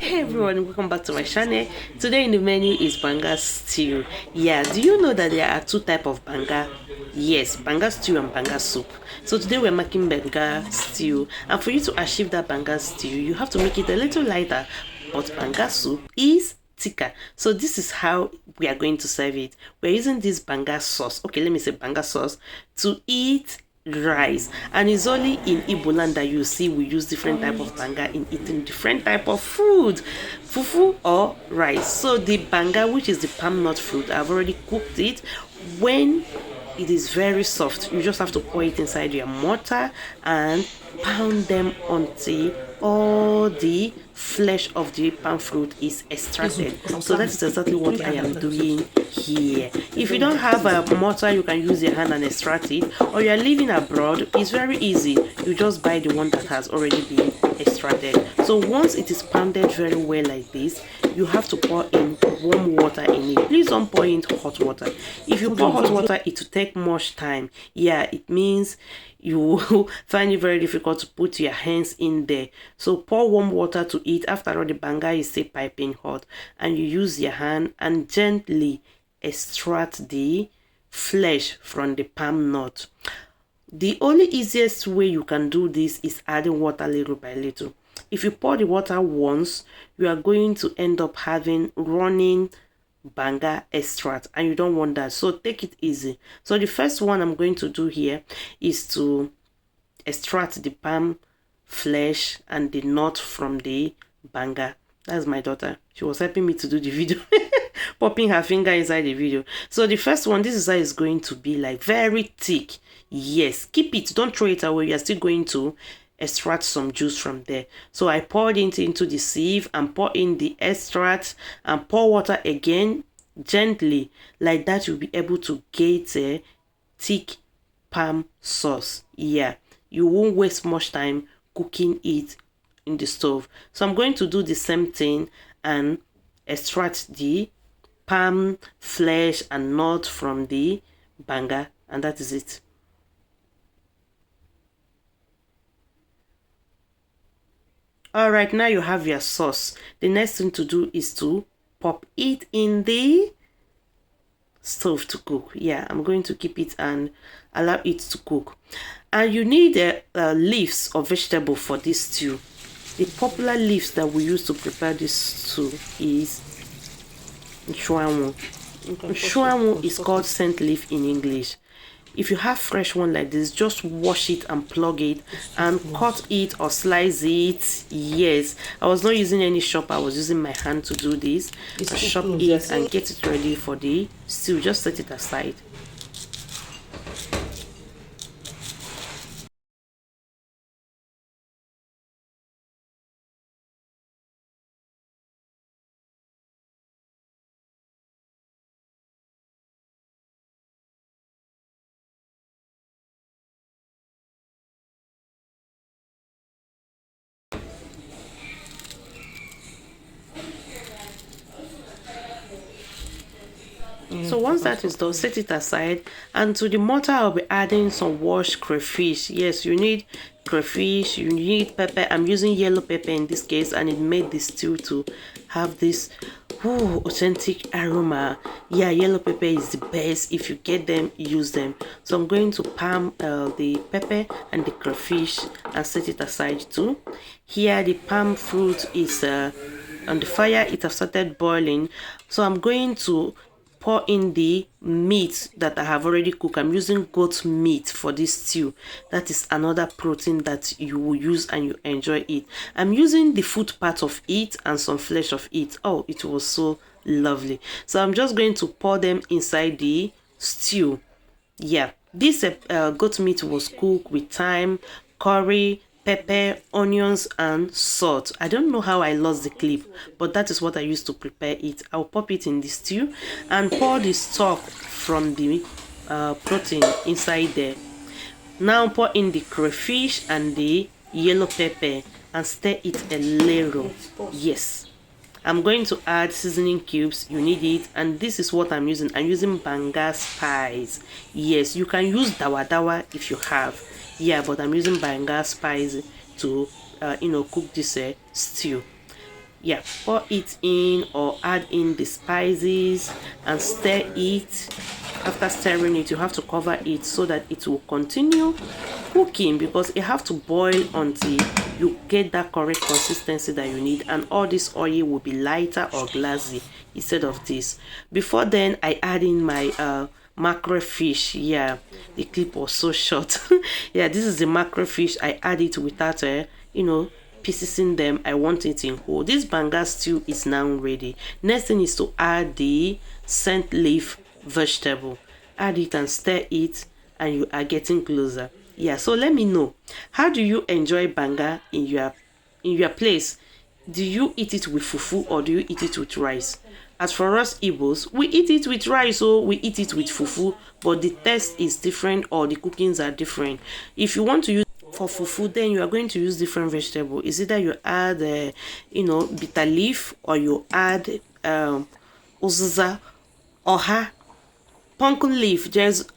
Hey everyone, welcome back to my channel. Today in the menu is banga stew. Yeah, do you know that there are two types of banga? Yes, banga stew and banga soup. So today we're making banga stew, and for you to achieve that banga stew you have to make it a little lighter, but banga soup is thicker. So this is how we are going to serve it. We're using this banga sauce, okay, let me say banga sauce, to eat rice, and it's only in Igbo land that you see we use different type of banga in eating different type of food, fufu or rice. So the banga, which is the palm nut fruit, I've already cooked it. When it is very soft, you just have to pour it inside your mortar and pound them until all the flesh of the palm fruit is extracted. So that's exactly what I am doing here. If you don't have a mortar, you can use your hand and extract it, or you are living abroad, it's very easy. You just buy the one that has already been extracted. So once it is pounded very well like this, you have to pour in warm water in it. Please don't pour in hot water. If you pour hot water, it will take much time. Yeah, it means you will find it very difficult to put your hands in there. So pour warm water to it. After all, the banga is still piping hot, and you use your hand and gently extract the flesh from the palm nut. The only easiest way you can do this is adding water little by little. If you pour the water once, you are going to end up having running banga extract, and you don't want that. So take it easy. So the first one I'm going to do here is to extract the palm flesh and the nut from the banga. That's my daughter. She was helping me to do the video. Popping her finger inside the video. So the first one, this is how it's going to be, like very thick. Yes, keep it, don't throw it away. You're still going to extract some juice from there. So I poured it into the sieve and pour in the extract and pour water again gently. Like that, you'll be able to get a thick palm sauce. Yeah, you won't waste much time cooking it in the stove. So I'm going to do the same thing and extract the palm flesh and nut from the banga, and that is it. All right, now you have your sauce. The next thing to do is to pop it in the stove to cook. Yeah, I'm going to keep it and allow it to cook. And you need leaves of vegetable for this stew. The popular leaves that we use to prepare this stew is nchuanwu. Nchuanwu is called scent leaf in English. If you have fresh one like this, just wash it and plug it and cut it or slice it. Yes, I was not using any chopper. I was using my hand to do this. Chop it and get it ready for the stew. Just set it aside. So once that is done, set it aside, and to the mortar I'll be adding some washed crayfish. Yes, you need crayfish, you need pepper. I'm using yellow pepper in this case, and it made the stew to have this authentic aroma. Yeah, yellow pepper is the best. If you get them, use them. So I'm going to palm the pepper and the crayfish and set it aside too. Here the palm fruit is on the fire. It has started boiling, so I'm going to pour in the meat that I have already cooked. I'm using goat meat for this stew. That is another protein that you will use and you enjoy it. I'm using the foot part of it and some flesh of it. Oh, it was so lovely. So I'm just going to pour them inside the stew. Yeah, this goat meat was cooked with thyme, curry, pepper, onions and salt. I don't know how I lost the clip, but that is what I used to prepare it. I'll pop it in the stew and pour the stock from the protein inside there. Now pour in the crayfish and the yellow pepper and stir it a little. Yes, I'm going to add seasoning cubes. You need it, and this is what I'm using. I'm using banga spice. Yes, you can use dawa dawa if you have. Yeah, but I'm using banga spice to cook this stew. Yeah, pour it in or add in the spices and stir it. After stirring it, you have to cover it so that it will continue cooking, because it have to boil until you get that correct consistency that you need, and all this oil will be lighter or glassy instead of this. Before then, I add in my mackerel fish. Yeah, the clip was so short. Yeah, this is the mackerel fish. I add it without you know, pieces in them. I want it in whole. This banga stew is now ready. Next thing is to add the scent leaf vegetable. Add it and stir it, and you are getting closer. Yeah, so let me know, how do you enjoy banga in your place? Do you eat it with fufu or do you eat it with rice? As for us Igbos, we eat it with rice, or we eat it with fufu, but the taste is different or the cookings are different. If you want to use for fufu, then you are going to use different vegetable. Is either you add bitter leaf, or you add uziza, oha, pumpkin leaf. There's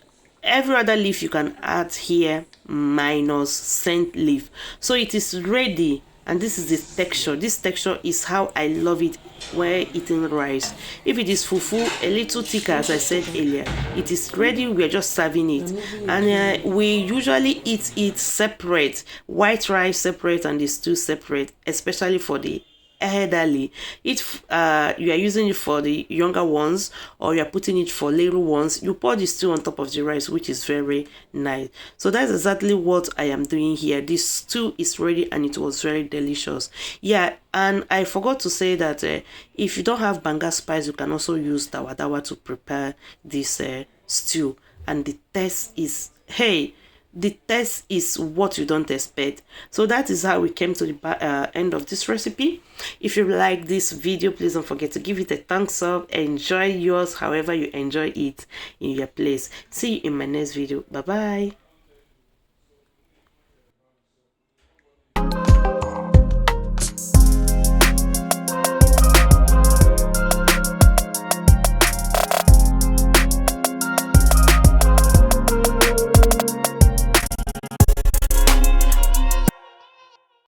every other leaf you can add here minus scent leaf. So it is ready, and this is the texture. This texture is how I love it when eating rice. If it is fufu, a little thicker, as I said earlier, it is ready. We are just serving it, and we usually eat it separate, white rice separate and the stew separate, especially for the elderly. If you are using it for the younger ones, or you are putting it for little ones, you pour the stew on top of the rice, which is very nice. So that's exactly what I am doing here. This stew is ready and it was very delicious. Yeah, and I forgot to say that if you don't have banga spice, you can also use dawa to prepare this stew, and the taste is, hey, the taste is what you don't expect. So that is how we came to the end of this recipe. If you like this video, please don't forget to give it a thumbs up. Enjoy yours however you enjoy it in your place. See you in my next video. Bye bye.